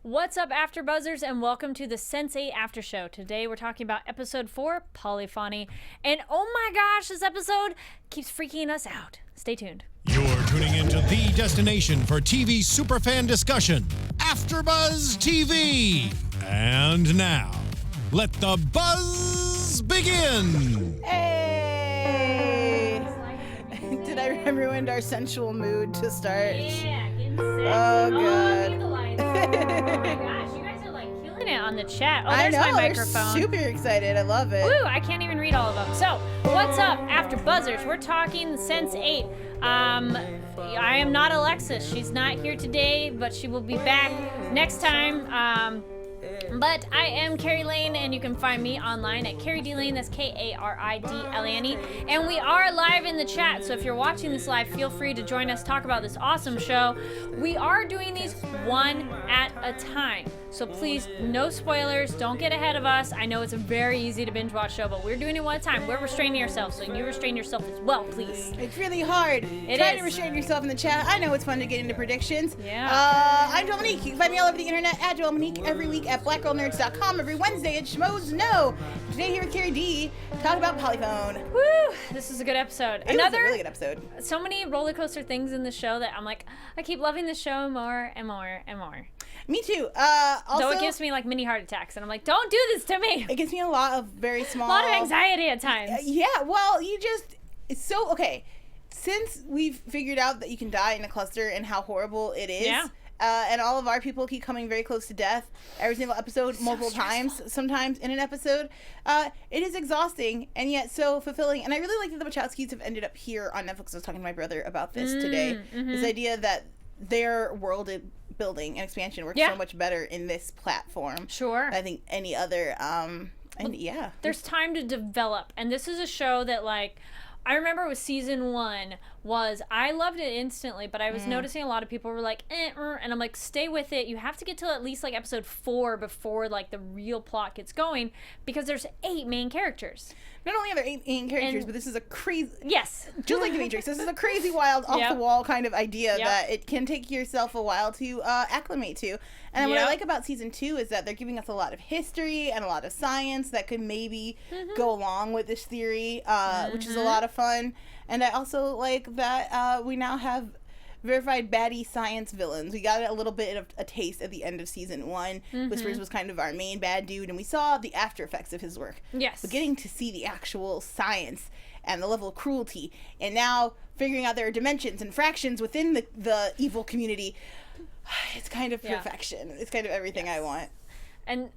What's up, AfterBuzzers, and welcome to the Sensate After Show. Today we're talking about episode 4, Polyphony. And oh my gosh, this episode keeps freaking us out. Stay tuned. You're tuning into the destination for TV superfan discussion, AfterBuzz TV. And now, let the buzz begin. Hey! Did I ruin our sensual mood to start? Yeah, getting sick. Oh, God. Look at the lights. Oh my gosh, you guys are like killing it on the chat. Oh, there's my microphone. They're super excited. I love it. Woo, I can't even read all of them. So, what's up, AfterBuzzers? We're talking sensate. I am not Alexis. She's not here today, but she will be back next time. But I am Kari Lane, and you can find me online at Kari D Lane. That's KARIDLANE. And we are live in the chat, so if you're watching this live, feel free to join us, talk about this awesome show. We are doing these one at a time, so please, no spoilers. Don't get ahead of us. I know it's a very easy to binge watch show, but we're doing it one at a time. We're restraining ourselves, so you restrain yourself as well, please. It's really hard. Try to restrain yourself in the chat. I know it's fun to get into predictions. Yeah. I'm Joelle Monique. You can find me all over the internet at Joelle Monique every week at blackgirlnerds.com, every Wednesday at Schmoes Know. Today here with Kari D, talk about Polyphony. Woo! This is a good episode. It was a really good episode. So many roller coaster things in the show that I'm like, I keep loving the show more and more and more. Me too. Also, though it gives me like mini heart attacks, and I'm like, don't do this to me. It gives me a lot of very small... A lot of anxiety at times. Yeah, well, it's so, okay. Since we've figured out that you can die in a cluster and how horrible it is, and all of our people keep coming very close to death every single episode, multiple times, sometimes in an episode, it is exhausting and yet so fulfilling. And I really like that the Wachowskis have ended up here on Netflix. I was talking to my brother about this today. This idea that their world building and expansion works so much better in this platform. Sure. I think any other, There's time to develop. And this is a show that, like, I remember with season 1 I loved it instantly, but I was noticing a lot of people were like, and I'm like, stay with it. You have to get to at least like episode 4 before like the real plot gets going, because there's 8 main characters. Not only are there 8 main characters, but this is a crazy... Yes. Just like The Matrix, this is a crazy, wild, off-the-wall kind of idea that it can take yourself a while to acclimate to. And what I like about season 2 is that they're giving us a lot of history and a lot of science that could maybe go along with this theory, which is a lot of fun. And I also like that we now have verified baddie science villains. We got a little bit of a taste at the end of season 1. Whispers was kind of our main bad dude, and we saw the after effects of his work. Yes. But getting to see the actual science and the level of cruelty, and now figuring out there are dimensions and fractions within the evil community, it's kind of perfection. It's kind of everything I want. And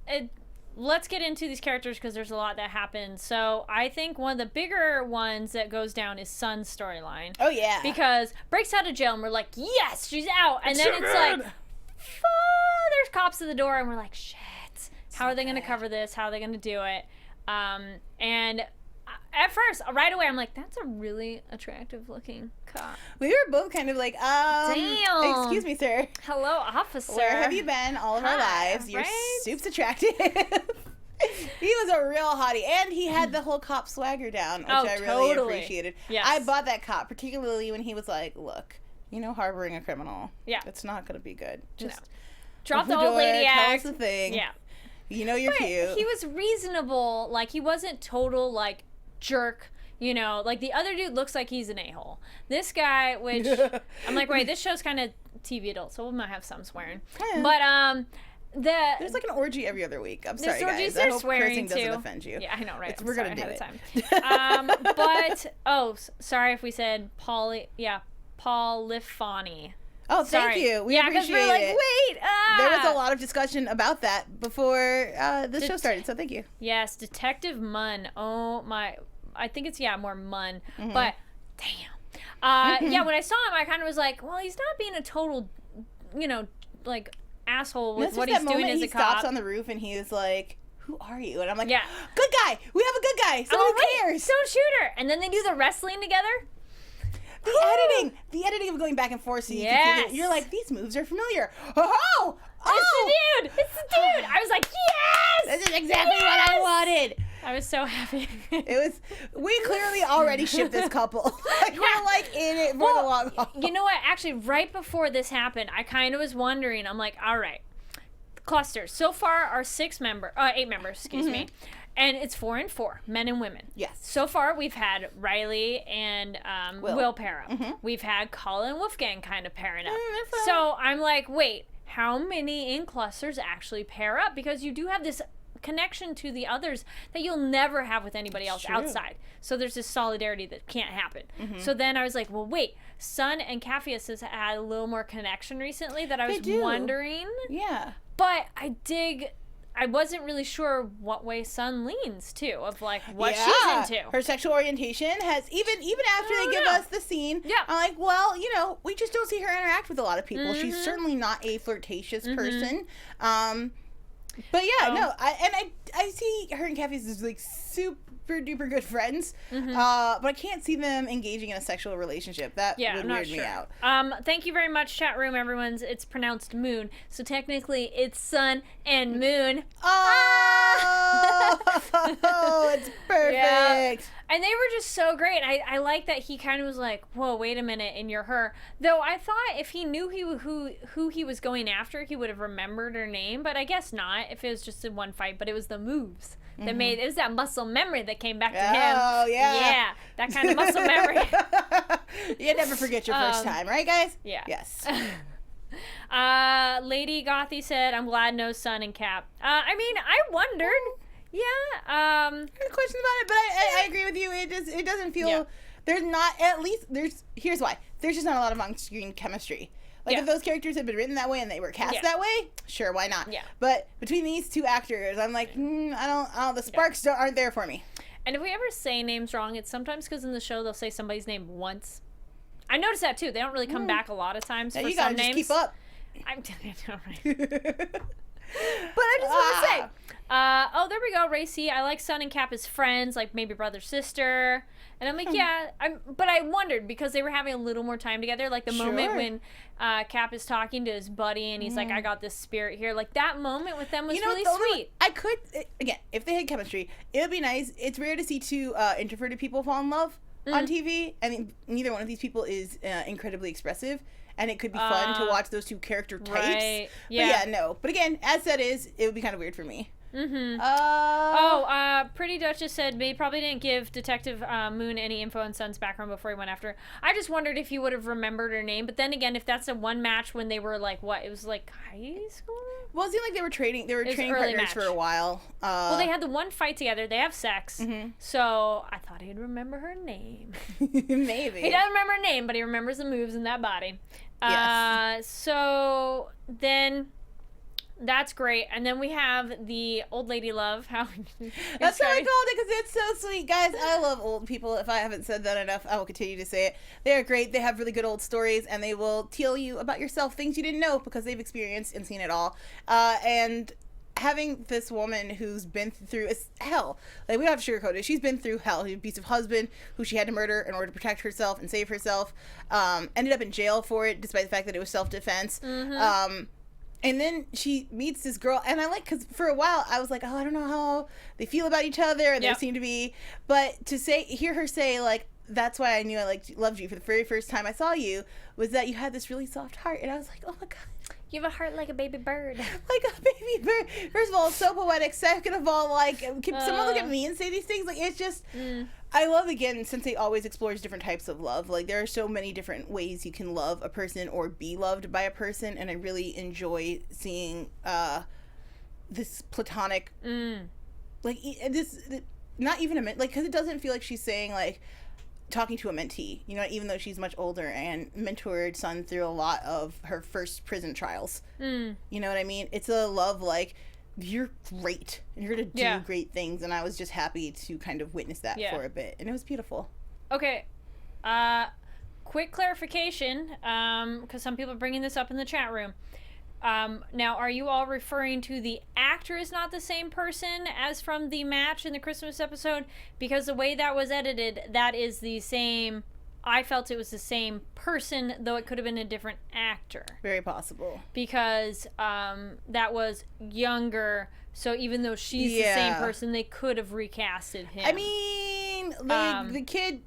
let's get into these characters, because there's a lot that happens. So I think one of the bigger ones that goes down is Sun's storyline. Oh, yeah. Because breaks out of jail, and we're like, yes, she's out. And then it's like, there's cops at the door, and we're like, shit. How are they going to cover this? How are they going to do it? And at first, right away, I'm like, that's a really attractive looking cop. We were both kind of like, damn. Excuse me, sir. Hello, officer. Where have you been all of our lives? You're soups attractive. He was a real hottie, and he had the whole cop swagger down, which I really appreciated. Yes. I bought that cop, particularly when he was like, look, harboring a criminal, it's not going to be good. Just drop the old lady act. Tell us the thing. Yeah. You're cute. He was reasonable. Like, he wasn't total, like, jerk. Like, the other dude looks like he's an a-hole. This guy, which, I'm like, wait, this show's kind of TV adult, so we might have some swearing. But, there's like an orgy every other week. I'm sorry, guys. I hope cursing doesn't offend you. Yeah, I know, right? We're going to do it. But, sorry if we said Polyphony. Oh, sorry. Thank you. We appreciate we're like, it. wait. There was a lot of discussion about that before the show started, so thank you. Yes, Detective Munn. Oh, my. I think it's, more Munn. But, damn. When I saw him, I kind of was like, well, he's not being a total, like, asshole with what he's doing as a cop. He stops on the roof and he is like, who are you? And I'm like, good guy. We have a good guy. So who cares? Don't shoot her. And then they do the wrestling together. The editing of going back and forth, so you're like, these moves are familiar. Oh! It's the dude. I was like, yes! This is exactly what I wanted. I was so happy. We clearly already shipped this couple. We're like in it for the long haul. You know what? Actually, right before this happened, I kind of was wondering. I'm like, all right, clusters. So far, our 8 members, excuse me. And it's 4 and 4, men and women. Yes. So far, we've had Riley and Will pair up. We've had Colin and Wolfgang kind of pairing up. So I'm like, wait, how many in clusters actually pair up? Because you do have this connection to the others that you'll never have with anybody else outside. So there's this solidarity that can't happen. So then I was like, well, wait, Sun and Capheus has had a little more connection recently that I was wondering. Yeah. But I wasn't really sure what way Sun leans too, of like what she's into. Her sexual orientation has even after they give us the scene. Yeah. I'm like, well, we just don't see her interact with a lot of people. She's certainly not a flirtatious person. But yeah, no, I see her and Capheus as like super duper good friends. But I can't see them engaging in a sexual relationship. That would weird me out. Thank you very much, chat room, everyone. It's pronounced moon, so technically it's sun and moon. Oh, it's perfect. Yeah. And they were just so great. I like that he kind of was like, whoa, wait a minute, and you're her. Though I thought if he knew who he was going after, he would have remembered her name, but I guess not if it was just in one fight. But it was the moves that made, it was that muscle memory that came back to him. Oh, yeah. Yeah, that kind of muscle memory. You never forget your first time, right, guys? Yeah. Yes. Lady Gothy said, I'm glad no Sun and Cap. I mean, I wondered. Yeah. I have questions about it, but I agree with you. It doesn't feel there's not, at least here's why. There's just not a lot of on-screen chemistry. Like if those characters had been written that way and they were cast that way, sure, why not? Yeah. But between these two actors, I'm like, I don't the sparks aren't there for me. And if we ever say names wrong, it's sometimes because in the show they'll say somebody's name once. I noticed that too. They don't really come back a lot of times for you some gotta just names. keep up. I'm But I just want to say, there we go, Racy. I like Sun and Cap as friends, like maybe brother sister. And I'm like, but I wondered because they were having a little more time together, like the moment when Cap is talking to his buddy and he's like, I got this spirit here. Like that moment with them was really sweet. I could, again, if they had chemistry, it would be nice. It's rare to see two introverted people fall in love on TV. I mean, neither one of these people is incredibly expressive. And it could be fun to watch those two character types. Right. Yeah. But yeah, no. But again, as that is, it would be kind of weird for me. Pretty Duchess said they probably didn't give Detective Moon any info on Sun's background before he went after her. I just wondered if he would have remembered her name. But then again, if that's a one match when they were like, what? It was like high school? Well, it seemed like they were training partners for a while. Well, they had the one fight together. They have sex. So I thought he'd remember her name. Maybe. He doesn't remember her name, but he remembers the moves in that body. Yes. So then that's great. And then we have the old lady love. That's what I called it because it's so sweet. Guys, I love old people. If I haven't said that enough, I will continue to say it. They're great. They have really good old stories and they will tell you about yourself, things you didn't know because they've experienced and seen it all. And having this woman who's been through hell, like we don't have to sugarcoat it. She's been through hell. An abusive husband who she had to murder in order to protect herself and save herself. Ended up in jail for it, despite the fact that it was self-defense. And then she meets this girl, and I like, because for a while I was like, oh, I don't know how they feel about each other, and they seem to be, but hear her say like, that's why I knew I loved you for the very first time I saw you, was that you had this really soft heart, and I was like, oh my god. You have a heart like a baby bird. Like a baby bird. First of all, it's so poetic. Second of all, like, can someone look at me and say these things? Like, it's just, I love, again, since they always explores different types of love. Like, there are so many different ways you can love a person or be loved by a person, and I really enjoy seeing this platonic, like, this, not even like, because it doesn't feel like she's saying, like, talking to a mentee, even though she's much older and mentored Sun through a lot of her first prison trials. You know what I mean? It's a love like, you're great and you're gonna do great things, and I was just happy to kind of witness that for a bit, and it was beautiful. Okay, quick clarification, because some people are bringing this up in the chat room. Now, are you all referring to the actor is not the same person as from the match in the Christmas episode? Because the way that was edited, that is the same. I felt it was the same person, though it could have been a different actor. Very possible. Because that was younger, so even though she's the same person, they could have recasted him. I mean, the kid,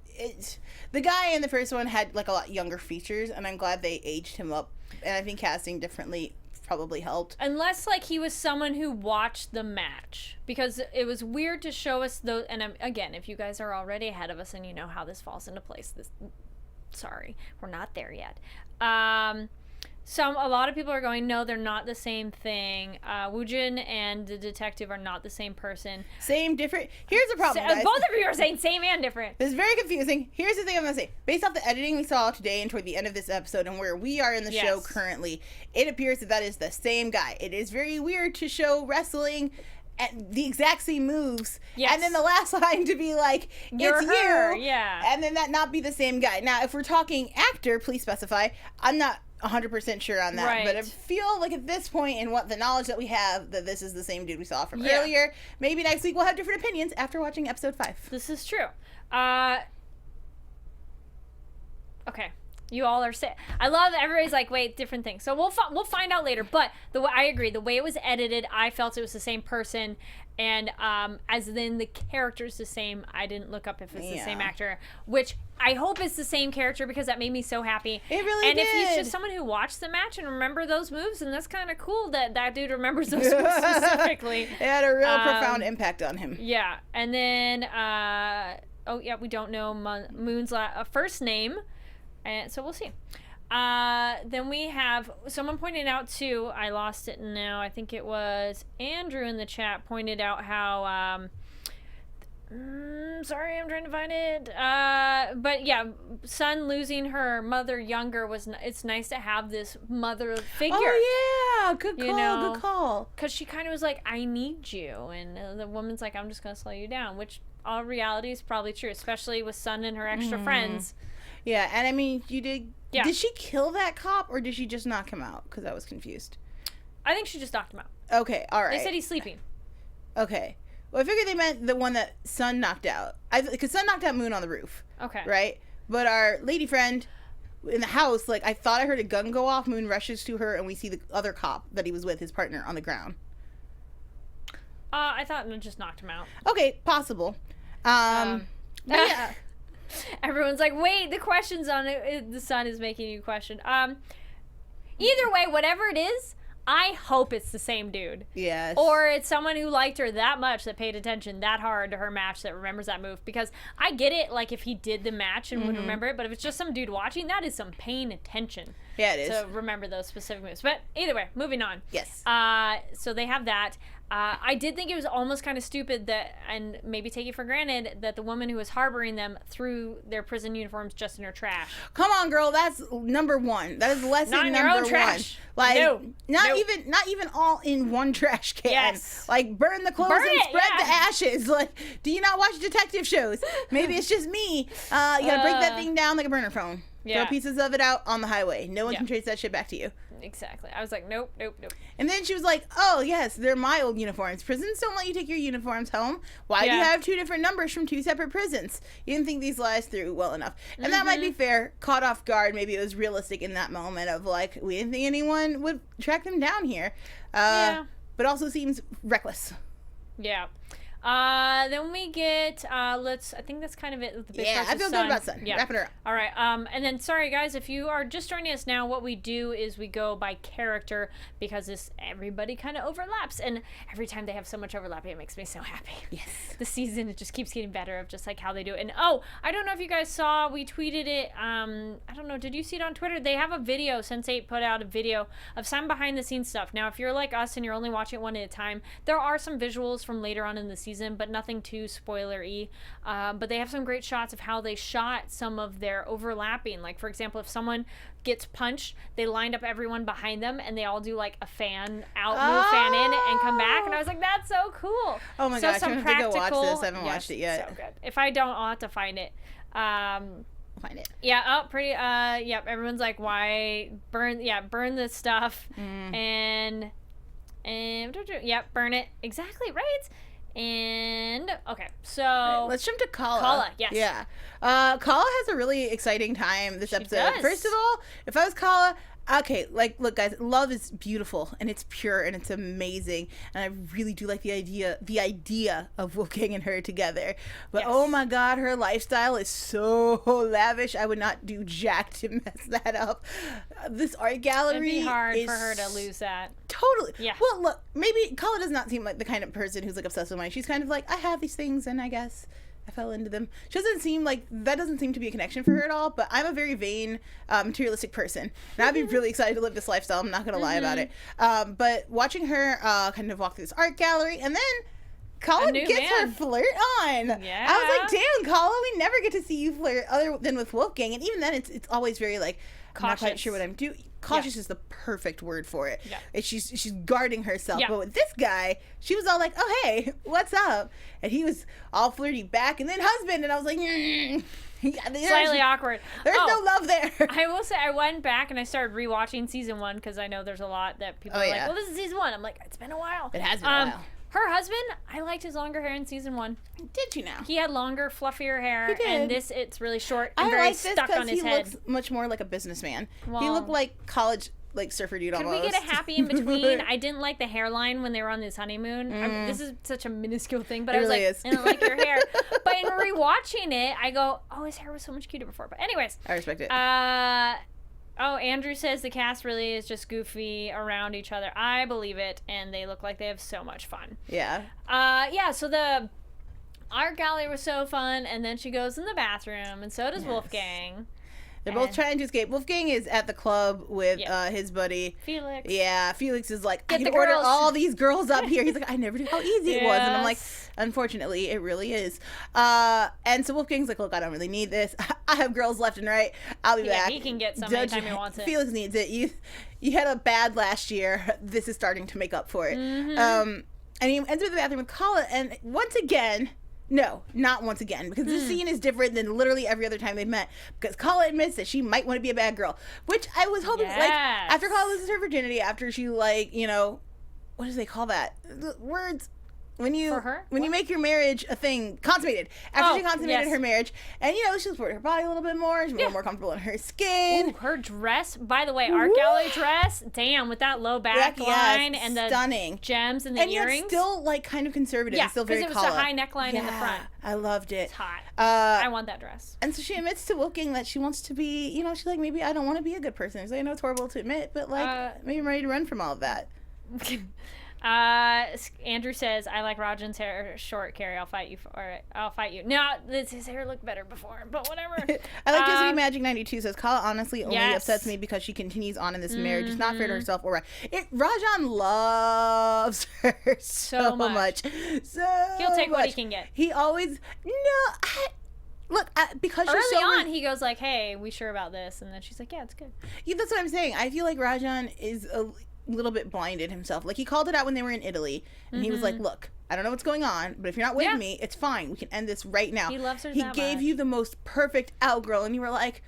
the guy in the first one had like a lot younger features, and I'm glad they aged him up. And I think casting differently probably helped. Unless, like, he was someone who watched the match. Because it was weird to show us those... And again, if you guys are already ahead of us and you know how this falls into place, sorry, we're not there yet. A lot of people are going, no, they're not the same thing. Woojin and the detective are not the same person. Same, different. Here's the problem, guys. Both of you are saying same and different. This is very confusing. Here's the thing I'm going to say. Based off the editing we saw today and toward the end of this episode and where we are in the show currently, it appears that is the same guy. It is very weird to show wrestling at the exact same moves, and then the last line to be like, it's you, and then that not be the same guy. Now, if we're talking actor, please specify. I'm not 100% sure on that, but I feel like at this point in what the knowledge that we have, that this is the same dude we saw from earlier. Maybe next week we'll have different opinions after watching episode 5. This is true. Okay. You all are saying, I love that everybody's like, wait, different things. So we'll find out later. But I agree. The way it was edited, I felt it was the same person, and as then the character's the same. I didn't look up if it's the same actor, which I hope it's the same character because that made me so happy. It really did. And if he's just someone who watched the match and remember those moves, and that's kind of cool that dude remembers those moves specifically. It had a real profound impact on him. Yeah, and then we don't know Moon's first name. And so we'll see. Then we have someone pointed out too. I lost it now. I think it was Andrew in the chat pointed out how. Sorry, I'm trying to find it. But yeah, Sun losing her mother younger it's nice to have this mother figure. Oh yeah, good call. Good call. Because she kind of was like, I need you, and the woman's like, I'm just gonna slow you down, which all reality is probably true, especially with Sun and her extra friends. Yeah, and I mean, did she kill that cop, or did she just knock him out? Because I was confused. I think she just knocked him out. Okay, all right. They said he's sleeping. Okay. Well, I figured they meant the one that Sun knocked out. Because Sun knocked out Moon on the roof. Okay. Right? But our lady friend in the house, like, I thought I heard a gun go off. Moon rushes to her, and we see the other cop that he was with, his partner, on the ground. I thought it just knocked him out. Okay, possible. But yeah. Everyone's like, wait, the question's on it. The Sun is making you question. Either way, whatever it is, I hope it's the same dude. Yes. Or it's someone who liked her that much, that paid attention that hard to her match, that remembers that move. Because I get it, like, if he did the match and would remember it, but if it's just some dude watching, that is some paying attention. Yeah, it is. To remember those specific moves. But either way, moving on. Yes. So they have that. I did think it was almost kind of stupid that, and maybe take it for granted, that the woman who was harboring them threw their prison uniforms just in her trash. Come on, girl, that's number one. That is lesson not in number your own one. Trash. Like, no. not even all in one trash can. Yes. Like, burn the clothes and spread the ashes. Like, do you not watch detective shows? Maybe it's just me. You gotta break that thing down like a burner phone. Yeah. Throw pieces of it out on the highway. No one can trace that shit back to you. Exactly. I was like, nope. And then she was like, oh, yes, they're my old uniforms. Prisons don't let you take your uniforms home. Why do you have 2 different numbers from 2 separate prisons? You didn't think these lies through well enough. And that might be fair. Caught off guard. Maybe it was realistic in that moment of, like, we didn't think anyone would track them down here. But also seems reckless. Yeah. Then we get, I think that's kind of it with the big I feel good about Sun. Yeah. Wrapping her up. All right. And then, sorry guys, if you are just joining us now, what we do is we go by character because everybody kind of overlaps. And every time they have so much overlap, it makes me so happy. Yes. The season, it just keeps getting better of just like how they do it. And I don't know if you guys saw, we tweeted it, I don't know, did you see it on Twitter? They have a video, Sensate put out a video of some behind the scenes stuff. Now, if you're like us and you're only watching it one at a time, there are some visuals from later on in the season, but nothing too spoiler-y. But they have some great shots of how they shot some of their overlapping. Like, for example, if someone gets punched, they lined up everyone behind them and they all do like a fan out, move, fan in, and come back. And I was like, that's so cool. Oh my gosh, I'm going to go watch this. I haven't watched it yet. So good. If I don't, I'll have to find it. Find it. Yeah, pretty, yep, everyone's like, why burn this stuff. And yep, burn it. Exactly, right? And okay, so let's jump to Kala. Kala, yes. Yeah. Kala has a really exciting time this episode. Does. First of all, if I was Kala, Okay, like, look, guys, love is beautiful and it's pure and it's amazing, and I really do like the idea of Wolfgang and her together. But oh my God, her lifestyle is so lavish. I would not do jack to mess that up. This art gallery, it'd be hard for her to lose that. Totally. Yeah. Well, look, maybe Kala does not seem like the kind of person who's like obsessed with money. She's kind of like, I have these things, and I guess I fell into them. She doesn't seem like, that doesn't seem to be a connection for her at all, but I'm a very vain, materialistic person. And I'd be really excited to live this lifestyle. I'm not going to lie about it. But watching her kind of walk through this art gallery, and then Kala gets her flirt on. Yeah. I was like, damn, Kala, we never get to see you flirt other than with Wolfgang. And even then, it's always very like, cautious. I'm not quite sure what I'm doing. Cautious is the perfect word for it. Yeah. She's guarding herself. Yeah. But with this guy, she was all like, oh, hey, what's up? And he was all flirty back. And then husband. And I was like, slightly awkward. There's no love there. I will say, I went back and I started rewatching season 1 because I know there's a lot that people are like, well, this is season 1. I'm like, it's been a while. It has been a while. Her husband, I liked his longer hair in season 1. Did you now? He had longer, fluffier hair. He did. And it's really short and I very like stuck on his head. He looks much more like a businessman. Well, he looked like college, like, surfer dude almost. Could we get a happy in between? I didn't like the hairline when they were on this honeymoon. This is such a minuscule thing, but I was like, I don't like your hair. But in rewatching it, I go, oh, his hair was so much cuter before. But anyways. I respect it. Oh, Andrew says the cast really is just goofy around each other. I believe it, and they look like they have so much fun. Yeah. Yeah, so the art gallery was so fun, and then she goes in the bathroom, and so does Wolfgang. They're both trying to escape. Wolfgang is at the club with his buddy Felix. Yeah, Felix is like, I can order all these girls up here. He's like, I never knew how easy it was. And I'm like, unfortunately, it really is. And so Wolfgang's like, look, I don't really need this. I have girls left and right. I'll be back. He can get some anytime he wants it. Felix needs it. You had a bad last year. This is starting to make up for it. And he enters the bathroom with Kala, and once again... No, not once again, because this scene is different than literally every other time they've met, because Kala admits that she might want to be a bad girl, which I was hoping, like, after Kala loses her virginity, after she, like, you know, what do they call that? The words... When you make your marriage a thing, consummated. After she consummated her marriage, and you know, she was her body a little bit more. She's a little more comfortable in her skin. Ooh, her dress, by the way, art gallery dress. Damn, with that low back line and the stunning gems and the earrings. And still like kind of conservative. Yeah, still very because it was a high neckline in the front. I loved it. It's hot. I want that dress. And so she admits to Wolfgang that she wants to be. You know, she's like, maybe I don't want to be a good person. She's like, I know it's horrible to admit, but like, maybe I'm ready to run from all of that. Andrew says, I like Rajan's hair short, Kari. I'll fight you for it. I'll fight you. No, his hair looked better before, but whatever. I like Disney Magic 92 says, Kala honestly only upsets me because she continues on in this marriage. It's not fair to herself or Rajan loves her so much. He'll take what he can get. He always, look, because early she's so on, he goes like, hey, we sure about this? And then she's like, yeah, it's good. Yeah, that's what I'm saying. I feel like Rajan is a little bit blinded himself. Like, he called it out when they were in Italy, and he was like, look, I don't know what's going on, but if you're not with me, it's fine. We can end this right now. He loves her He gave you the most perfect out girl, and you were like,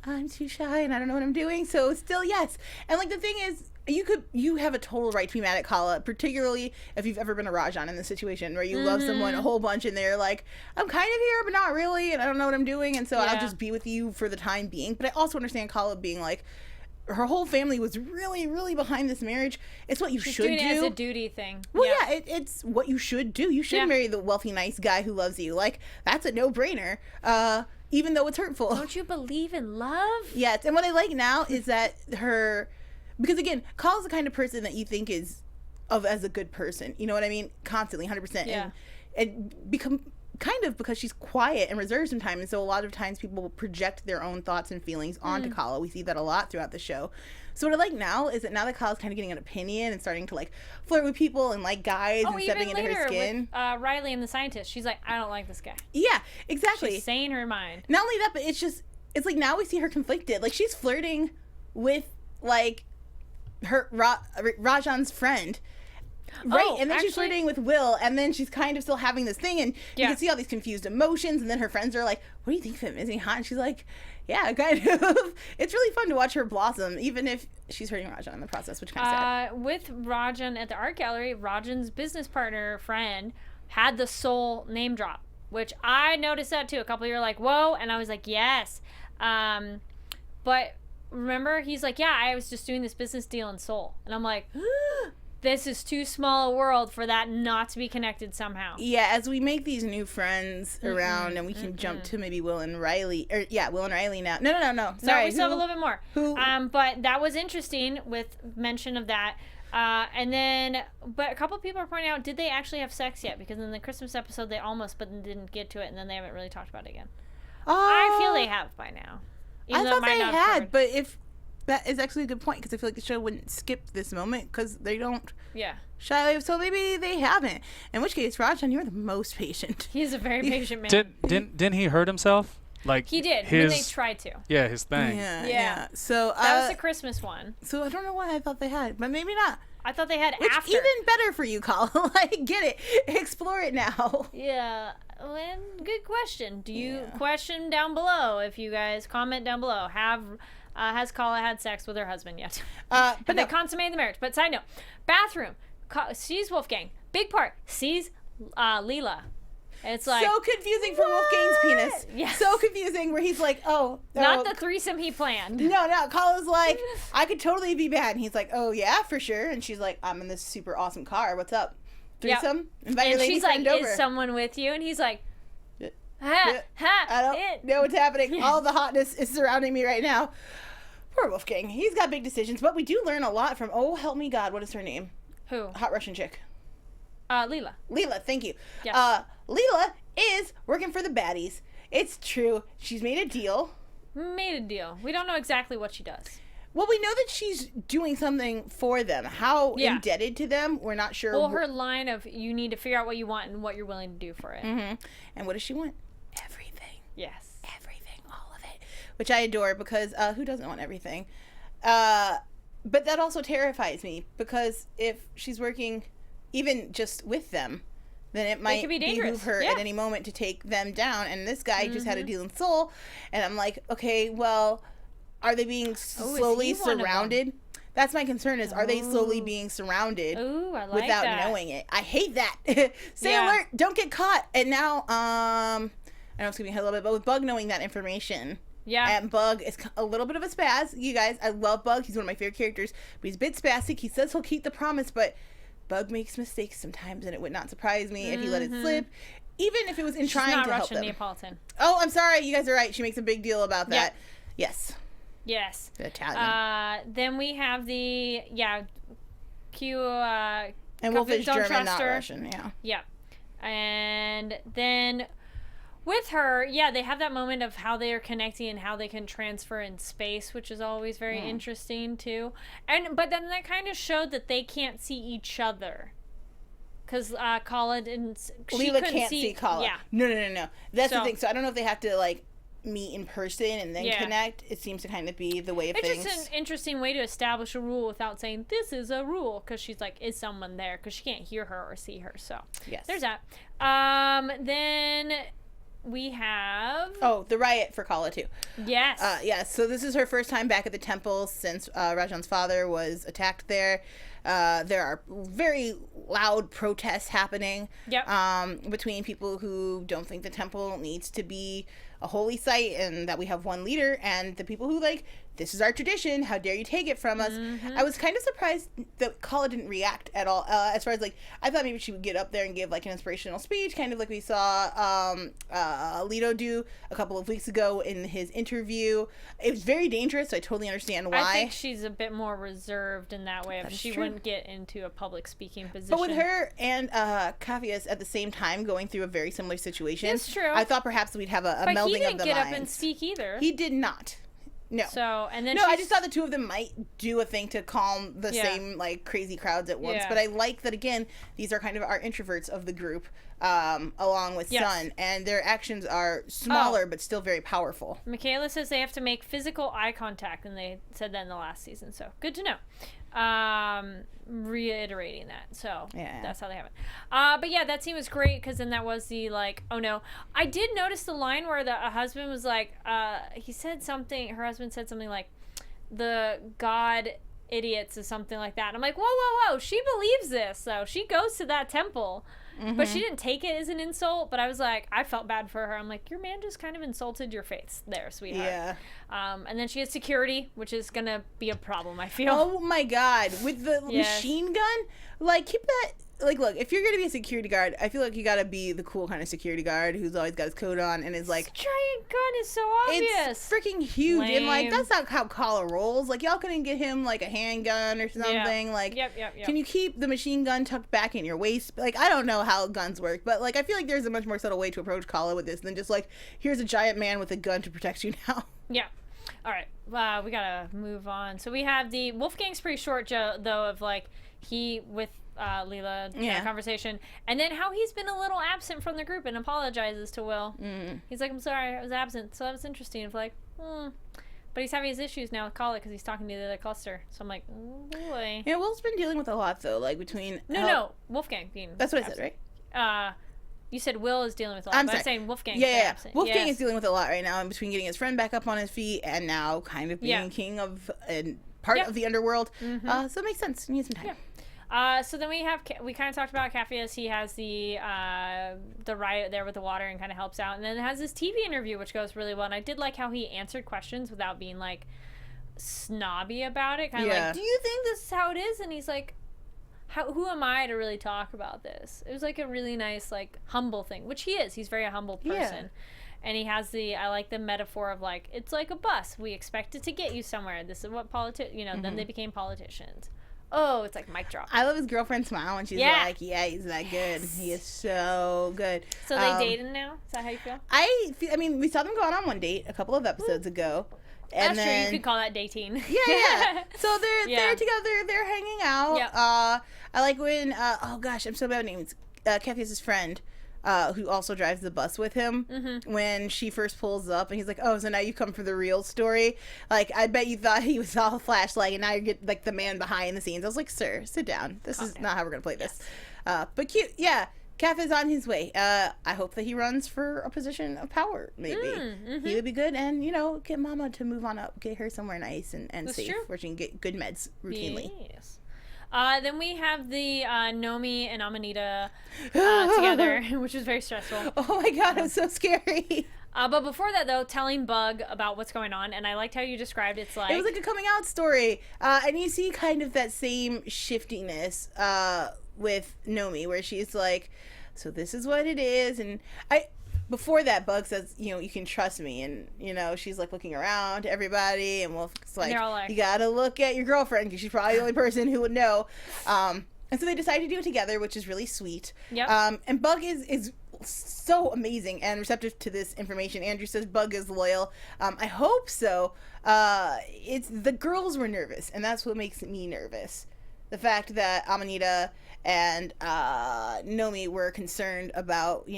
I'm too shy, and I don't know what I'm doing, so still yes. And, like, the thing is, you have a total right to be mad at Kala, particularly if you've ever been a Rajan in this situation where you love someone a whole bunch and they're like, I'm kind of here, but not really, and I don't know what I'm doing, and so I'll just be with you for the time being. But I also understand Kala being like, her whole family was really, really behind this marriage. It's what you should do. She's doing it as a duty thing. Well, it's what you should do. You should marry the wealthy, nice guy who loves you. Like, that's a no-brainer, even though it's hurtful. Don't you believe in love? Yes, and what I like now is that because again, Kala's the kind of person that you think is as a good person. You know what I mean? Constantly, 100%. Yeah. And become... kind of because she's quiet and reserved sometimes, and so a lot of times people will project their own thoughts and feelings onto Kala. We see that a lot throughout the show. So what I like now is that now that Kala's kind of getting an opinion and starting to like flirt with people and like guys and stepping into her skin. With, Riley and the scientist, she's like, I don't like this guy. Yeah, exactly. She's saying her mind. Not only that, but it's like now we see her conflicted. Like, she's flirting with like her Rajan's friend. Right, and then she's flirting with Will, and then she's kind of still having this thing, and you can see all these confused emotions, and then her friends are like, what do you think of him? Is he hot? And she's like, yeah, kind of. It's really fun to watch her blossom, even if she's hurting Rajan in the process, which kind of sad. With Rajan at the art gallery, Rajan's business partner, friend, had the soul name drop, which I noticed that too. A couple of you were like, whoa, and I was like, yes. But remember, he's like, yeah, I was just doing this business deal in Seoul. And I'm like, this is too small a world for that not to be connected somehow. Yeah, as we make these new friends around, and we can jump to maybe Will and Riley. Will and Riley now. No. Sorry. No, we still have a little bit more. But that was interesting with mention of that. And then, but a couple people are pointing out, did they actually have sex yet? Because in the Christmas episode, they almost, but didn't get to it, and then they haven't really talked about it again. I feel they have by now. I thought they had, but if that is actually a good point, because I feel like the show wouldn't skip this moment, because they don't shy away, so maybe they haven't. In which case, Rajan, you're the most patient. He's a very patient man. Didn't he hurt himself? Like he did when they tried to. Yeah, his thing. Yeah. So that was the Christmas one. So I don't know why I thought they had, but maybe not. I thought they had after. Even better for you, Colin. Like, get it. Explore it now. Yeah. Well, good question. Do you question down below? If you guys comment down below, has Kala had sex with her husband yet? But they consummated the marriage. But side note, bathroom sees Wolfgang. Big part sees Leela. It's like so confusing for Wolfgang's penis. Yes. So confusing where he's like, not the threesome he planned. No. Kala's like, I could totally be bad. And he's like, oh yeah, for sure. And she's like, I'm in this super awesome car. What's up? Threesome? Invite your lady friend over. Is someone with you? And he's like, I don't know what's happening. All the hotness is surrounding me right now. Poor Wolfgang. He's got big decisions, but we do learn a lot from, oh, help me God, what is her name? Who? Hot Russian chick. Leela. Leela, thank you. Yes. Leela is working for the baddies. It's true. She's made a deal. We don't know exactly what she does. Well, we know that she's doing something for them. How indebted to them, we're not sure. Well, her line of, you need to figure out what you want and what you're willing to do for it. Mm-hmm. And what does she want? Everything. Yes. Everything. All of it. Which I adore, because who doesn't want everything? But that also terrifies me, because if she's working even just with them, then it might behoove her at any moment to take them down. And this guy just had a deal in Seoul, and I'm like, okay, well, are they being slowly surrounded? That's my concern, is are they slowly being surrounded without knowing it? I hate that. Stay alert, don't get caught. And now, I know it's going to be a little bit, but with Bug knowing that information, and Bug is a little bit of a spaz. You guys, I love Bug. He's one of my favorite characters, but he's a bit spastic. He says he'll keep the promise, but Bug makes mistakes sometimes, and it would not surprise me if he let it slip, even if it was in trying to help them. Neapolitan. Oh, I'm sorry. You guys are right. She makes a big deal about that. Yes. The Italian. Then we have the Q. And Wolf is German, not Russian. Yeah. And then with her, they have that moment of how they are connecting and how they can transfer in space, which is always very interesting too. But then that kind of showed that they can't see each other, because Kala didn't. Leela can't see Kala. Yeah. No. That's the thing. So I don't know if they have to meet in person and then connect. It seems to kind of be the way of things. It's just an interesting way to establish a rule without saying this is a rule, because she's like, is someone there? Because she can't hear her or see her. So there's that. Then we have the riot for Kala too. Yes. So this is her first time back at the temple since Rajan's father was attacked there. There are very loud protests happening between people who don't think the temple needs to be a holy site and that we have one leader, and the people who this is our tradition, how dare you take it from us. I was kind of surprised that Kala didn't react at all, as far as I thought maybe she would get up there and give an inspirational speech, kind of like we saw Leto do a couple of weeks ago in his interview. It was very dangerous, so I totally understand why. I think she's a bit more reserved in that way. She wouldn't get into a public speaking position. But with her and Kafias at the same time going through a very similar situation, it's true. I thought perhaps we'd have a melding of the minds. But he didn't get up and speak either. He did not. No. So, and then I just thought the two of them might do a thing to calm the same crazy crowds at once. But I like that, again, these are kind of our introverts of the group, along with Sun, and their actions are smaller but still very powerful. Michaela says they have to make physical eye contact, and they said that in the last season, so good to know. Reiterating that, so that's how they have it. But that scene was great, because then that was the oh no. I did notice the line where the husband was he said something, her husband said something like, the god idiots or something like that, and I'm like, whoa, she believes this, so she goes to that temple. but she didn't take it as an insult. But I was like, I felt bad for her. I'm like, your man just kind of insulted your face there, sweetheart. Yeah. And then she has security, which is gonna be a problem, I feel. Oh my god, with the machine gun, like keep that. Like, look, if you're gonna be a security guard, I feel like you gotta be the cool kind of security guard who's always got his coat on and is like, this giant gun is so obvious. It's freaking huge. Lame. And like, that's not how Kala rolls. Like, y'all couldn't get him like a handgun or something. Like, Yep. can you keep the machine gun tucked back in your waist? Like, I don't know how guns work, but like, I feel like there's a much more subtle way to approach Kala with this than just like, here's a giant man with a gun to protect you now. Yeah. All right. We gotta move on. So we have the Wolfgang's pretty short, though, of like he with Leela conversation, and then how he's been a little absent from the group and apologizes to Will. He's like, I'm sorry, I was absent. So that was interesting. Of like, but he's having his issues now with Kala because he's talking to the other cluster. So I'm like, oh boy. Yeah, Will's been dealing with a lot though, like between no Wolfgang being. That's what absent. I said, right? You said Will is dealing with a lot. I'm saying Wolfgang. Yeah. Absent. Wolfgang is dealing with a lot right now, in between getting his friend back up on his feet and now kind of being king of and part of the underworld. So it makes sense. He needs some time. So then we kind of talked about Capheus. He has the riot there with the water and kind of helps out, and then it has this TV interview which goes really well. And I did like how he answered questions without being like snobby about it. Kind of like, do you think this is how it is? And he's like, who am I to really talk about this? It was like a really nice like humble thing, which he is. He's very a humble person. Yeah. And he has I like the metaphor of like, it's like a bus. We expect it to get you somewhere. This is what then they became politicians. Oh, it's like mic drop. I love his girlfriend's smile when she's like, yeah, he's that good. He is so good. So they dating now? Is that how you feel? I mean, we saw them going on one date a couple of episodes ago. And that's true. You could call that dating. Yeah. So they're together. They're hanging out. Yep. I like when, oh gosh, I'm so bad with names. Capheus' friend, who also drives the bus with him, when she first pulls up and he's like, oh, so now you come for the real story? Like, I bet you thought he was all flashlight and now you get like the man behind the scenes. I was like, sir, sit down. This is not how we're going to play this. But cute. Yeah. Caph is on his way. I hope that he runs for a position of power, maybe. He would be good. And, get Mama to move on up. Get her somewhere nice and safe where she can get good meds routinely. Yes. Then we have the Nomi and Amanita together, which is very stressful. Oh my god, it was so scary. But before that, though, telling Bug about what's going on, and I liked how you described it was like a coming out story. And you see kind of that same shiftiness with Nomi, where she's like, so this is what it is. And before that, Bug says, you can trust me. And, she's like looking around to everybody. And Wolf's like, you gotta look at your girlfriend because she's probably the only person who would know. And so they decide to do it together, which is really sweet. Yep. And Bug is so amazing and receptive to this information. Andrew says Bug is loyal. I hope so. It's the girls were nervous, and that's what makes me nervous. The fact that Amanita and Nomi were concerned about,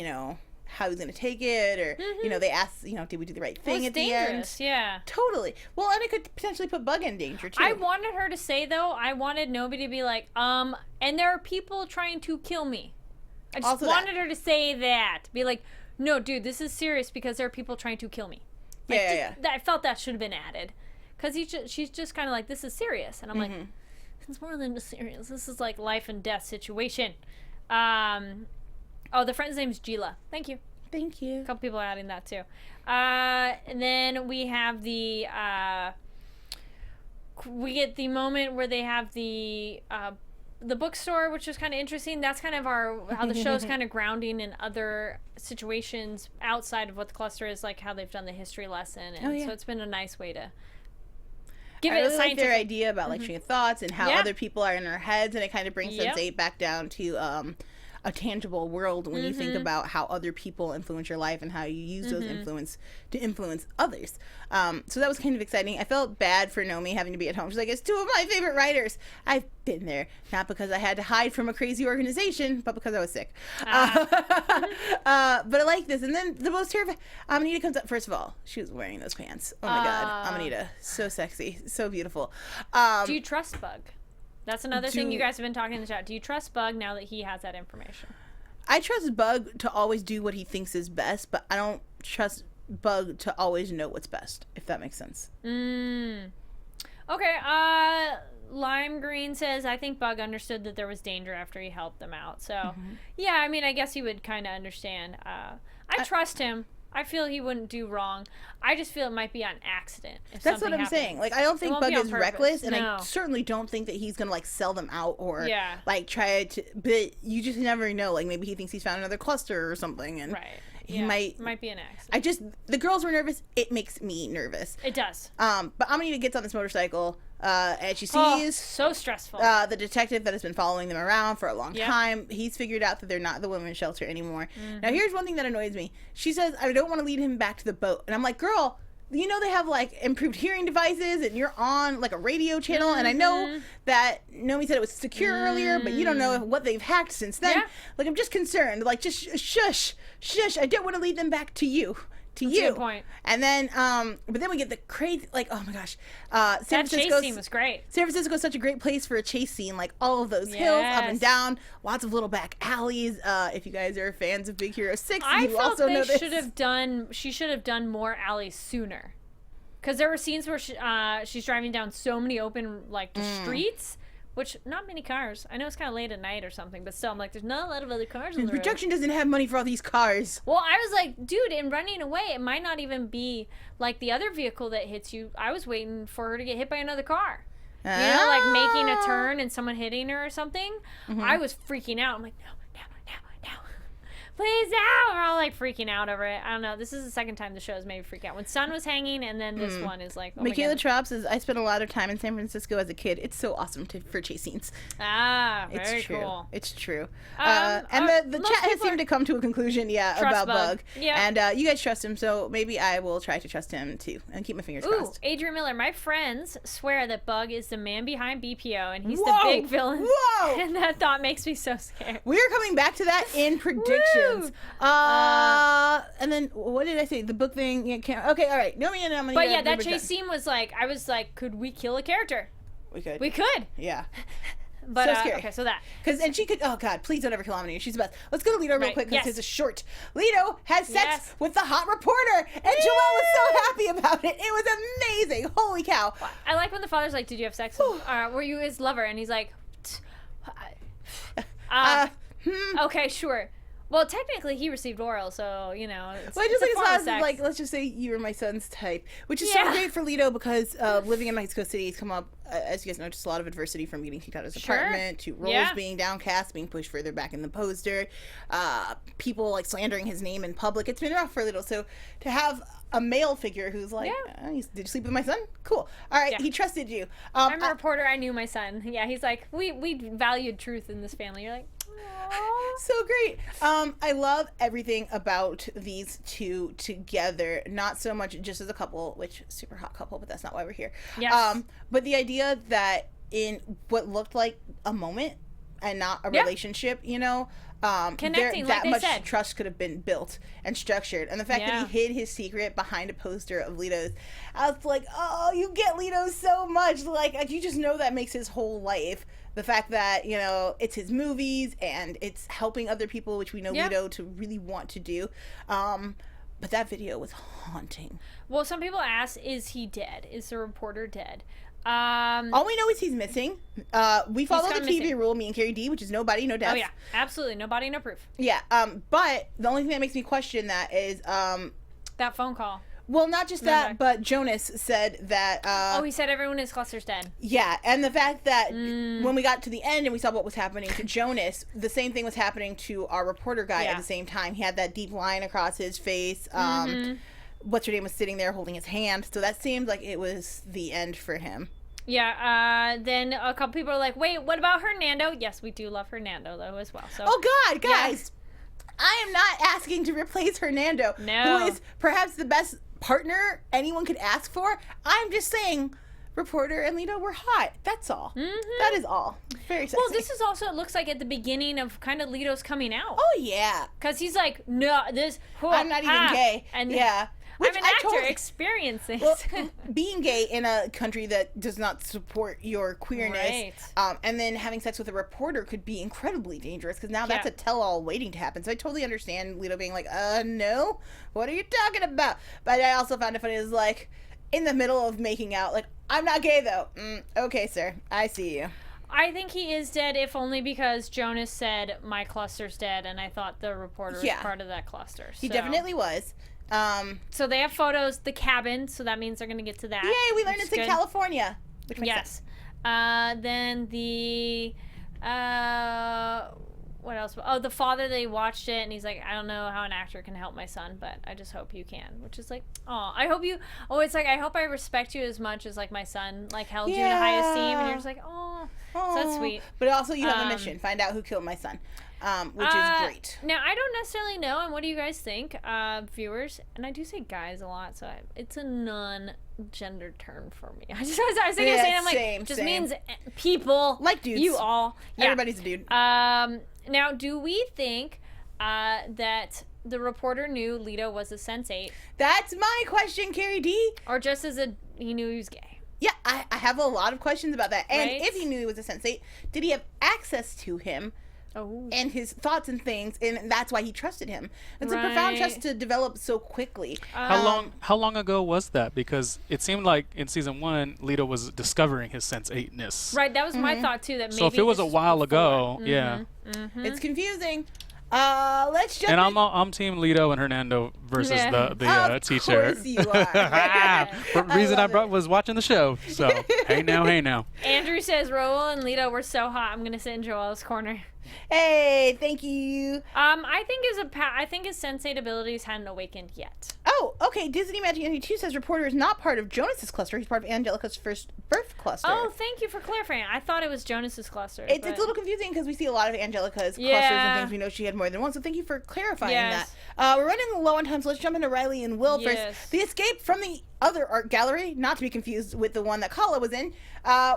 how he's going to take it, or, they asked, did we do the right thing at the end? Yeah. Totally. Well, and it could potentially put Bug in danger, too. I wanted her to say, though, I wanted Nomi to be like, and there are people trying to kill me. I just wanted her to say that. Be like, no, dude, this is serious because there are people trying to kill me. Like, I felt that should have been added. Because she's just kind of like, this is serious. And I'm like, it's more than serious. This is like life and death situation. The friend's name's Gila. Thank you. Thank you. A couple people are adding that too. And then we have we get the moment where they have the bookstore, which is kind of interesting. That's kind of how the show's kind of grounding in other situations outside of what the cluster is, like how they've done the history lesson. And so it's been a nice way to give it a scientific... like their idea about like train of thoughts and how other people are in our heads, and it kind of brings sensate back down to a tangible world when you think about how other people influence your life and how you use those influence to influence others. So that was kind of exciting. I felt bad for Nomi having to be at home. She's like, it's two of my favorite writers. I've been there, not because I had to hide from a crazy organization, but because I was sick. But I like this. And then the most terrifying, Amanita comes up. First of all, she was wearing those pants. Oh my god, Amanita, so sexy, so beautiful. Do you trust Bug? That's another thing you guys have been talking in the chat. Do you trust Bug now that he has that information? I trust Bug to always do what he thinks is best, but I don't trust Bug to always know what's best, if that makes sense. Okay, Lime Green says, I think Bug understood that there was danger after he helped them out. So, yeah, I mean, I guess he would kind of understand. I trust him. I feel he wouldn't do wrong. I just feel it might be on accident. That's what I'm saying. Like, I don't think Bug is reckless, and no. I certainly don't think that he's gonna like sell them out or like try to. But you just never know. Like, maybe he thinks he's found another cluster or something, and he might be an accident. The girls were nervous. It makes me nervous. It does. But Amanita gets on this motorcycle, and she sees so stressful. The detective that has been following them around for a long time. He's figured out that they're not the women's shelter anymore. Now, here's one thing that annoys me. She says, "I don't want to lead him back to the boat," and I'm like, "Girl, you know they have like improved hearing devices, and you're on like a radio channel, and I know that Nomi said it was secure earlier, but you don't know what they've hacked since then. Like, I'm just concerned. Like, just shush. I don't want to lead them back to you." That's a good point. And then, but then we get the crazy, like, oh my gosh, San Francisco's chase scene was great. San Francisco is such a great place for a chase scene, like all of those hills up and down, lots of little back alleys. If you guys are fans of Big Hero 6, you also know this. She should have done more alleys sooner, because there were scenes where she's driving down so many open streets. Which, not many cars. I know it's kind of late at night or something, but still, I'm like, there's not a lot of other cars on the road. Production doesn't have money for all these cars. Well, I was like, dude, in running away, it might not even be like the other vehicle that hits you. I was waiting for her to get hit by another car. You know, like making a turn and someone hitting her or something. I was freaking out. I'm like, no. Please out! We're all like freaking out over it. I don't know. This is the second time the show has made me freak out. When Sun was hanging, and then this one is like, oh Michaela Tropp says, I spent a lot of time in San Francisco as a kid. It's so awesome for chase scenes. Very cool. It's true. And the chat has seemed to come to a conclusion, about Bug. Yeah. And you guys trust him, so maybe I will try to trust him too, and keep my fingers crossed. Adrian Miller, my friends swear that Bug is the man behind BPO, and he's the big villain. Whoa! And that thought makes me so scared. We are coming back to that in predictions. And then what did I say? The book thing. Okay, all right. Nomi and Amanita. But yeah, that chase scene was like, I was like, could we kill a character? We could. Yeah. But so scary. Okay, so that. And she could. Oh God, please don't ever kill Amanita. She's the best. Let's go to Lito real quick because it's a short. Lito had sex with the hot reporter, and Joelle was so happy about it. It was amazing. Holy cow! I like when the father's like, "Did you have sex? Were you his lover?" And he's like, "Okay, sure." Well, technically, he received oral, so, you know, it's like, let's just say you were my son's type, which is so great for Lito because living in Mexico City, he's come up, as you guys know, just a lot of adversity from getting kicked out of his apartment to roles being downcast, being pushed further back in the poster, people, like, slandering his name in public. It's been rough for Lito, so to have a male figure who's like, did you sleep with my son? Cool. All right, he trusted you. I'm a reporter, I knew my son. Yeah, he's like, we valued truth in this family. You're like, so great. I love everything about these two together. Not so much just as a couple, which super hot couple, but that's not why we're here. Yes. But the idea that in what looked like a moment and not a relationship, you know, connecting, that like much said. trust could have been built and structured, and the fact that he hid his secret behind a poster of Lito's, I was like, oh, you get Lito so much, like you just know that makes his whole life. The fact that, you know, it's his movies and it's helping other people, which we know Lito to really want to do. But that video was haunting. Well, some people ask, is he dead? Is the reporter dead? All we know is he's missing. We follow the TV rule, me and Kari D, which is no body, no death. Oh, yeah. Absolutely. No body, no proof. Yeah. But the only thing that makes me question that is... that phone call. Well, not just that, but Jonas said that... he said everyone in his cluster's dead. Yeah, and the fact that when we got to the end and we saw what was happening to Jonas, the same thing was happening to our reporter guy at the same time. He had that deep line across his face. What's her name was sitting there holding his hand. So that seemed like it was the end for him. Yeah, then a couple people are like, wait, what about Hernando? Yes, we do love Hernando, though, as well. So. Oh, God, guys. I am not asking to replace Hernando, who is perhaps the best partner anyone could ask for. I'm just saying reporter and Lito were hot. That's all. That is all. Very sexy. Well, this is also, it looks like at the beginning of kind of Lito's coming out. Oh, yeah. Because he's like, no, I'm not even gay. And Which I'm an actor, experience this. Well, being gay in a country that does not support your queerness, and then having sex with a reporter could be incredibly dangerous, because now that's a tell-all waiting to happen. So I totally understand Lito being like, no? What are you talking about? But I also found it funny, it was like, in the middle of making out, like, I'm not gay though. Okay, sir, I see you. I think he is dead, if only because Jonas said my cluster's dead, and I thought the reporter was part of that cluster. He definitely was. So they have photos, the cabin, so that means they're going to get to that. Yay, we learned it's in California. Which makes sense. Then the, what else? Oh, the father, they watched it, and he's like, I don't know how an actor can help my son, but I just hope you can. Which is like, I hope you, it's like, I hope I respect you as much as, like, my son, like, held you in high esteem, and you're just like, so that's sweet. But also you have a mission. Find out who killed my son. Which is great. Now, I don't necessarily know, and what do you guys think, viewers? And I do say guys a lot, so it's a non-gender term for me. I was thinking of saying, I'm like, just means people. Like dudes. You all. Yeah. Everybody's a dude. Now, do we think that the reporter knew Leto was a sensate? That's my question, Kari D. Or just he knew he was gay? Yeah, I have a lot of questions about that. And if he knew he was a sensate, did he have access to him? And his thoughts and things, and that's why he trusted him. It's a profound trust to develop so quickly. How long ago was that? Because it seemed like in season 1, Leto was discovering his sense-8-ness. Right, that was my thought too. That maybe so if it was a while ago, it's confusing. Let's jump. And I'm Team Leto and Hernando versus the teacher. Of course you are. For the reason I was watching the show. So hey now. Andrew says Raul and Leto were so hot. I'm gonna sit in Joelle's corner. Hey, thank you. I think his sensate abilities hadn't awakened yet. Oh, okay. Disney Magic Energy 2 says reporter is not part of Jonas's cluster. He's part of Angelica's first birth cluster. Oh, thank you for clarifying. I thought it was Jonas's cluster. It's a little confusing because we see a lot of Angelica's clusters and things. We know she had more than one, so thank you for clarifying that. We're running low on time, so let's jump into Riley and Will first. The escape from the other art gallery, not to be confused with the one that Kala was in,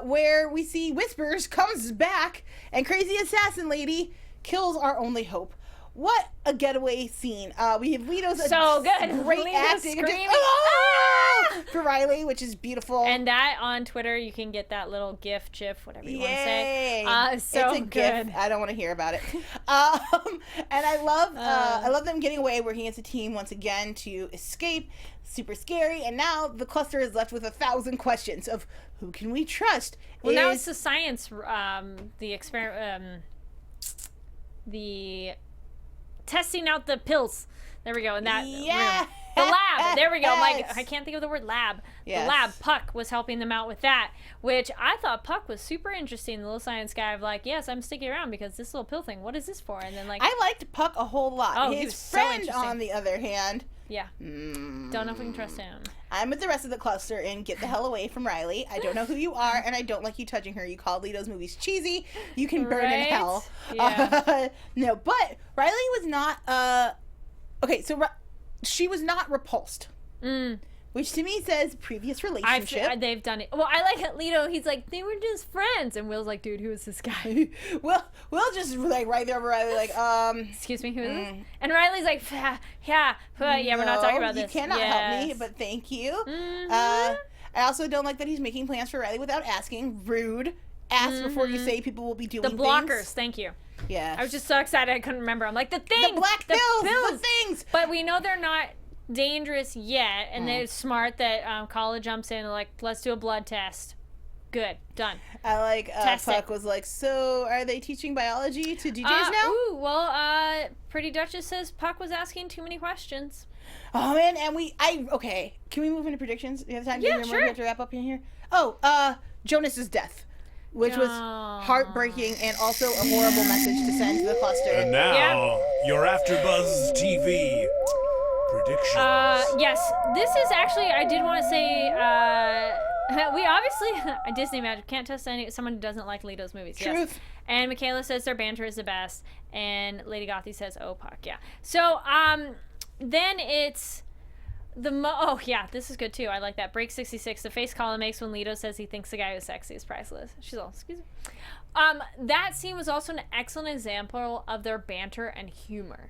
where we see Whispers comes back and crazy assassin lady kills our only hope. What a getaway scene. We have Leto's great acting for Riley, which is beautiful. And that on Twitter, you can get that little GIF, whatever you want to say. So it's a good. GIF. I don't want to hear about it. And I love them getting away, working as a team once again to escape. Super scary. And now the cluster is left with 1,000 questions of who can we trust? Well, now it's the science, the experiment, the testing out the pills. There we go. In that room. The lab. There we go. Like, I can't think of the word lab. Yes. The lab. Puck was helping them out with that, which I thought Puck was super interesting. The little science guy of like, yes, I'm sticking around because this little pill thing. What is this for? And then like, I liked Puck a whole lot. Oh, his friend, on the other hand. Yeah. Don't know if we can trust him. I'm with the rest of the cluster and get the hell away from Riley. I don't know who you are, and I don't like you touching her. You called Leto's movies cheesy. You can burn in hell. Yeah. No, but Riley was not. Okay, so she was not repulsed. Which to me says previous relationship. They've done it. Well, I like it. Leto, he's like, they were just friends. And Will's like, dude, who is this guy? Will just like right there over Riley, like, excuse me, who is this? And Riley's like, yeah, we're not talking about this. You cannot help me, but thank you. I also don't like that he's making plans for Riley without asking. Rude. Ask before you say people will be doing the blockers. Things. Thank you. Yeah. I was just so excited I couldn't remember. I'm like, the thing. The black pills. The things. But we know they're not dangerous yet, and they're smart that Kala jumps in and like, let's do a blood test. Good, done. I like Puck was like, so are they teaching biology to DJs now? Ooh, well, Pretty Duchess says Puck was asking too many questions. Oh man, and okay. Can we move into predictions? Do you have time? Yeah, sure. We have to wrap up in here. Jonas's death, which was heartbreaking and also a horrible message to send to the cluster. And now, your AFTERBUZZ TV predictions. Yes, this is actually, I did want to say, we obviously, Disney Magic can't test someone who doesn't like Leto's movies. Truth. Yes. And Michaela says their banter is the best, and Lady Gothi says, oh, Puck, yeah. So, then it's this is good too. I like that. Break 66, the face Colin makes when Leto says he thinks the guy who's sexy is priceless. She's all, excuse me. That scene was also an excellent example of their banter and humor.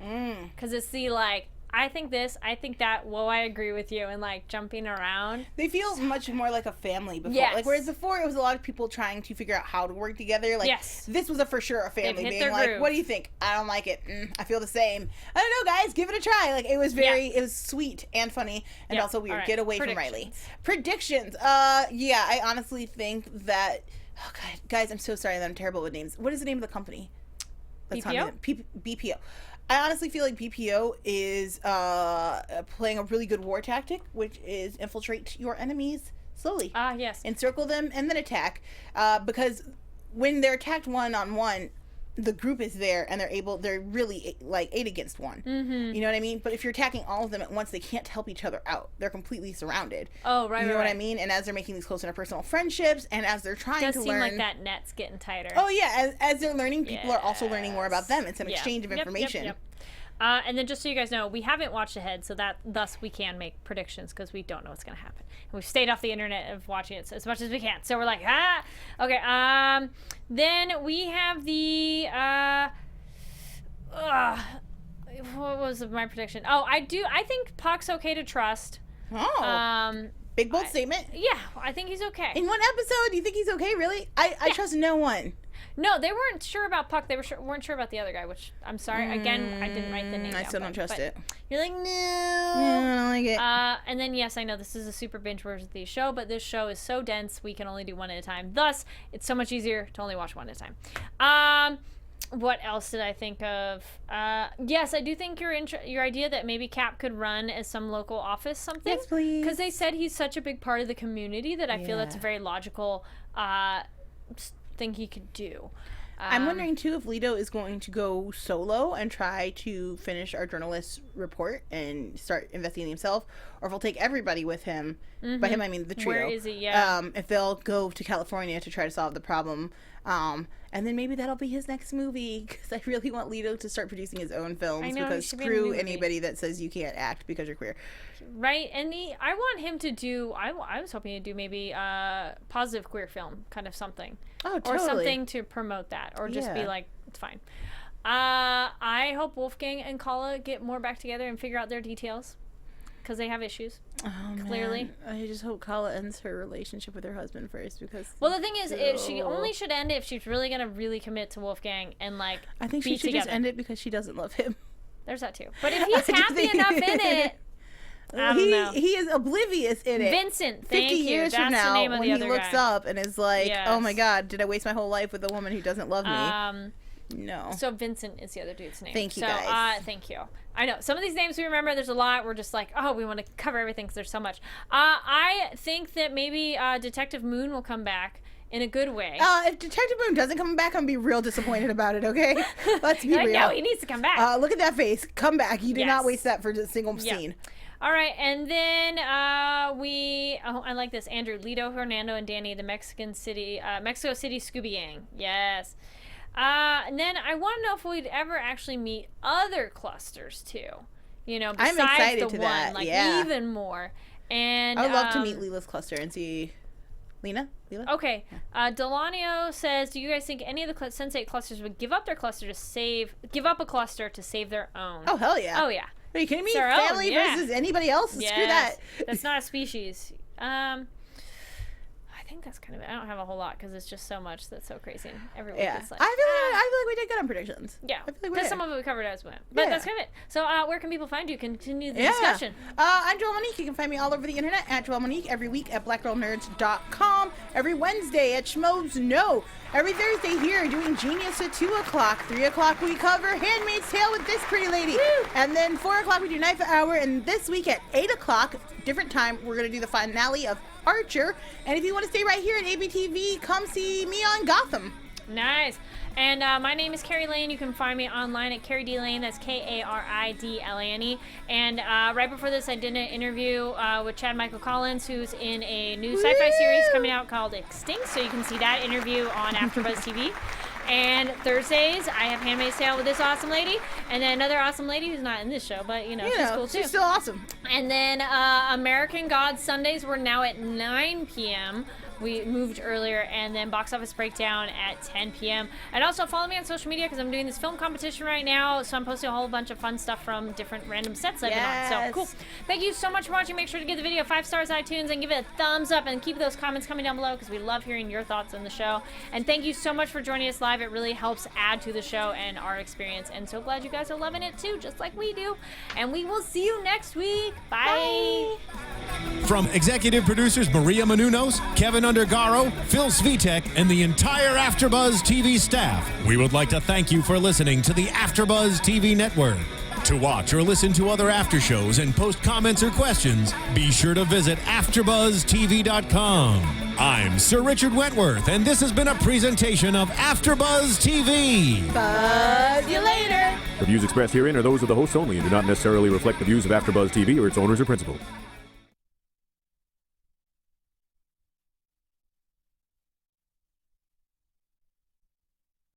Because it's the like, I think this, I think that. Whoa, I agree with you. And like jumping around. They feel much more like a family before. Yes. Like, whereas before it was a lot of people trying to figure out how to work together. Like, yes. This was for sure a family hit being their like, groove. what do you think? I don't like it. I feel the same. I don't know, guys. Give it a try. Like, it was it was sweet and funny and also weird. Right. Get away from Riley. Predictions. Yeah, I honestly think that. Oh God, guys, I'm so sorry that I'm terrible with names. What is the name of the company? BPO? BPO. I honestly feel like BPO is playing a really good war tactic, which is infiltrate your enemies slowly. Yes. Encircle them and then attack. Because when they're attacked one-on-one, the group is there and they're really like 8 against 1. Mm-hmm. You know what I mean? But if you're attacking all of them at once, they can't help each other out. They're completely surrounded. Oh, right. You know right, what I mean? And as they're making these close interpersonal friendships and as they're trying to learn. It does seem like that net's getting tighter. Oh, yeah. As they're learning, people are also learning more about them. It's an exchange of information. Yep. And then just so you guys know, we haven't watched ahead, so thus we can make predictions because we don't know what's going to happen. And we've stayed off the internet of watching it as much as we can. So we're like, Okay. Then we have the, what was my prediction? Oh, I think Puck's okay to trust. Oh. Big bold statement. Yeah, I think he's okay. In one episode, do you think he's okay, really? I trust no one. No, they weren't sure about Puck. They weren't sure about the other guy, which I'm sorry. Again, I didn't write the name down. I still don't trust it. You're like, no. Yeah, I don't like it. And then, yes, I know this is a super binge-worthy show, but this show is so dense, we can only do one at a time. Thus, it's so much easier to only watch one at a time. What else did I think of? Yes, I do think your idea that maybe Cap could run as some local office something. Yes, please. Because they said he's such a big part of the community that I feel that's a very logical thing he could do. I'm wondering too if Leto is going to go solo and try to finish our journalist report and start investigating himself, or if he'll take everybody with him. By him, I mean the trio. Where is he? Yeah. If they'll go to California to try to solve the problem. And then maybe that'll be his next movie, because I really want Leto to start producing his own films, because screw anybody that says you can't act because you're queer. Right, and I want him to do, I was hoping he'd do maybe a positive queer film, kind of something. Oh, totally. Or something to promote that, or just be like, it's fine. I hope Wolfgang and Kala get more back together and figure out their details, because they have issues. Oh, clearly. Man. I just hope Kala ends her relationship with her husband first, because... Well, the thing is, she only should end it if she's really going to really commit to Wolfgang and, like, I think she should just end it because she doesn't love him. There's that, too. But if he's happy enough in it... I don't know. He is oblivious in it. Vincent, 50 years from now, when he looks up and is like, oh my God, did I waste my whole life with a woman who doesn't love me? No. So Vincent is the other dude's name. Thank you, guys. Thank you. I know. Some of these names we remember, there's a lot. We're just like, oh, we want to cover everything because there's so much. I think that maybe Detective Moon will come back in a good way. If Detective Moon doesn't come back, I'm going to be real disappointed about it, okay? Let's be real. No, he needs to come back. Look at that face. Come back. You did not waste that for a single scene. All right, and then I like this. Andrew, Leto, Hernando, and Danny, the Mexico City Scooby Gang. Yes. And then I want to know if we'd ever actually meet other clusters too. You know, besides I'm excited the to one, that. like even more. And I would love to meet Leela's cluster and see Leela? Okay. Delanio says, do you guys think any of the sensate clusters would give up their cluster to save their own? Oh, hell yeah. Oh, yeah. Are you kidding me? Family versus anybody else? Screw that. That's not a species. I think that's kind of it. I don't have a whole lot because it's just so much that's so crazy. And every week it's like, I feel like we did good on predictions. Yeah. I feel like because some of it we covered as well. But that's kind of it. So where can people find you? Continue the discussion. I'm Joelle Monique. You can find me all over the internet at Joelle Monique, every week at blackgirlnerds.com, every Wednesday at Schmoes No, every Thursday here doing Genius at 2 o'clock. 3 o'clock we cover Handmaid's Tale with this pretty lady. Woo! And then 4 o'clock we do Knife Hour. And this week at 8 o'clock, different time, we're going to do the finale of Archer. And if you want to stay right here at ABTV, come see me on Gotham. Nice. And my name is Kari Lane. You can find me online at Kari D Lane. That's KaridLane. And right before this, I did an interview with Chad Michael Collins, who's in a new sci-fi series coming out called Extinct. So you can see that interview on AfterBuzz TV. And Thursdays, I have Handmaid's Tale with this awesome lady, and then another awesome lady who's not in this show, but she's cool too. She's still awesome. And then American Gods Sundays, we're now at 9 p.m. We moved earlier, and then Box Office Breakdown at 10 p.m. And also follow me on social media because I'm doing this film competition right now, so I'm posting a whole bunch of fun stuff from different random sets I've been on. So cool. Thank you so much for watching. Make sure to give the video 5 stars iTunes and give it a thumbs up, and keep those comments coming down below because we love hearing your thoughts on the show. And thank you so much for joining us live. It really helps add to the show and our experience. And so glad you guys are loving it too, just like we do. And we will see you next week. Bye. From executive producers Maria Menounos, Kevin Undergaro, Phil Svitek, and the entire AfterBuzz TV staff, we would like to thank you for listening to the AfterBuzz TV network. To watch or listen to other after shows and post comments or questions, be sure to visit AfterBuzzTV.com. I'm Sir Richard Wentworth, and this has been a presentation of AfterBuzz TV. Buzz you later. The views expressed herein are those of the hosts only and do not necessarily reflect the views of AfterBuzz TV or its owners or principals.